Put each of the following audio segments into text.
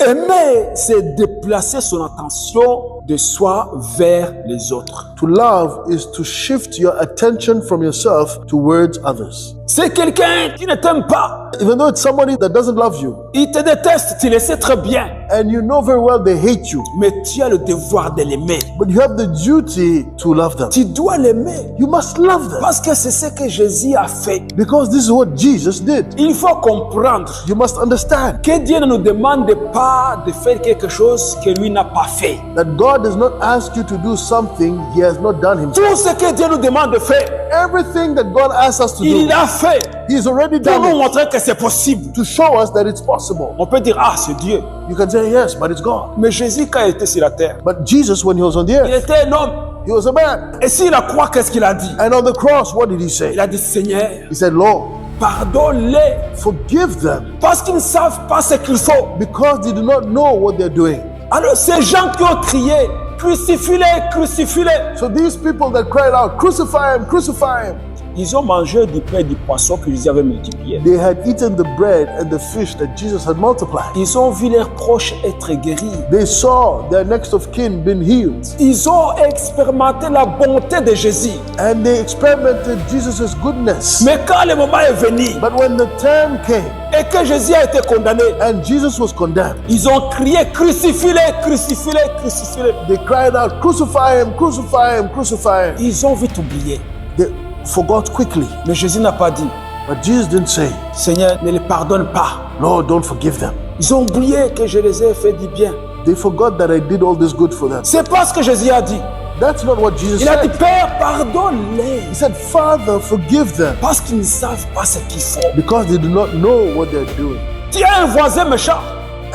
Aimer, c'est déplacer son attention de soi vers les autres. To love is to shift your attention from yourself towards others. C'est quelqu'un qui ne t'aime pas. Even though it's somebody that doesn't love you, Il te déteste, tu le sais très bien. and you know very well they hate you, Mais tu as le devoir de l'aimer. but you have the duty to love them. Tu dois l'aimer. You must love them Parce que c'est ce que Jésus a fait. because this is what Jesus did. Il faut comprendre You must understand que Dieu ne nous demande pas de faire quelque chose que lui n'a pas fait. that God does not ask you to do something He has not done Himself. Tout ce que Dieu nous demande de faire, Everything that God asks us to il do, l'a fait He's already pour nous done it montrer que c'est possible. to show us that it's possible. On peut dire, ah, c'est Dieu. You can say yes, but it's God. Mais Jésus, quand il était sur la terre, But Jesus, when He was on the il earth, était un homme. He was a man. Et s'il a croix, qu'est-ce qu'il a dit? And on the cross, what did He say? Il a dit, Seigneur, He said, Lord, pardonne-les forgive them parce qu'ils ne savent pas ce qu'ils font. because they do not know what they're doing. Alors ces gens qui ont crié, crucifie-les, crucifie-les, So these people that cried out, crucify Him, crucify Him, ils ont mangé du pain et du poisson que Jésus avait multiplié. they had eaten the bread and the fish that Jesus had multiplied. Ils ont vu leurs proches être guéris. They saw their next of kin been healed, Ils ont expérimenté la bonté de Jésus. and they experimented Jesus' goodness. Mais quand le moment est venu But when the time came et que Jésus a été condamné, and Jesus was condemned, ils ont crié, crucifie-les, crucifie-les, crucifie-les. they cried out, crucify Him, crucify Him, crucify Him. Ils ont vite oublié. They forgot quickly. Mais Jésus n'a pas dit, But Jesus didn't say, Seigneur, ne les pardonne pas. Lord, don't forgive them. Ils ont oublié que je les ai fait du bien. They forgot that I did all this good for them. C'est pas ce que Jésus a dit. That's not what Jesus Il a dit, said. Père, pardonne-les. He said, Father, forgive them Parce qu'ils ne savent pas ce qu'ils font. because they do not know what they're doing. Tu as un voisin méchant,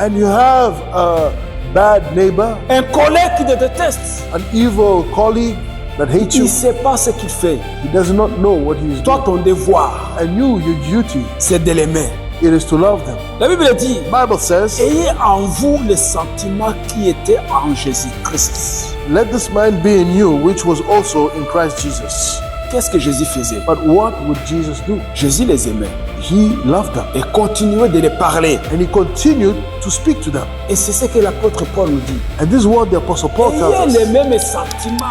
And you have a bad neighbor, un collègue qui te déteste. an evil colleague that hates Il you. ne sait pas ce qu'il fait. He does not know what he is Toi, doing. ton devoir, And you, your duty, c'est de l'aimer. it is to love them. La Bible dit, The Bible says, ayez en vous le sentiment qui était en Jésus-Christ. let this mind be in you, which was also in Christ Jesus. Qu'est-ce que Jésus faisait? But what would Jesus do? Jésus les aimait He loved them. et continuait de les parler. And he continued to speak to them. Et c'est ce que l'apôtre Paul nous dit. And this is what the Apostle Paul tells Ayez les us. mêmes sentiments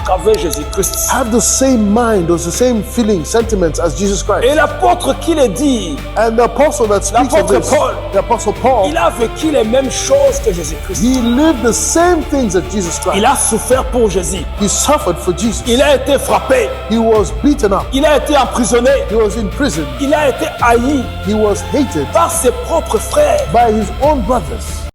qu'avait Jésus-Christ. Have the same mind or the same feelings, sentiments as Jesus Et Christ. l'apôtre qui le dit, And the apostle that speaks of L'apôtre this, Paul. the Apostle Paul, il a vécu les mêmes choses que Jésus-Christ. he lived the same things that Jesus Il Christ. a souffert pour Jésus. He suffered for Jesus. Il a été frappé. He was beaten up. Il a été emprisonné. He was in prison. Il a été haï He was hated par ses propres frères. by his own brothers.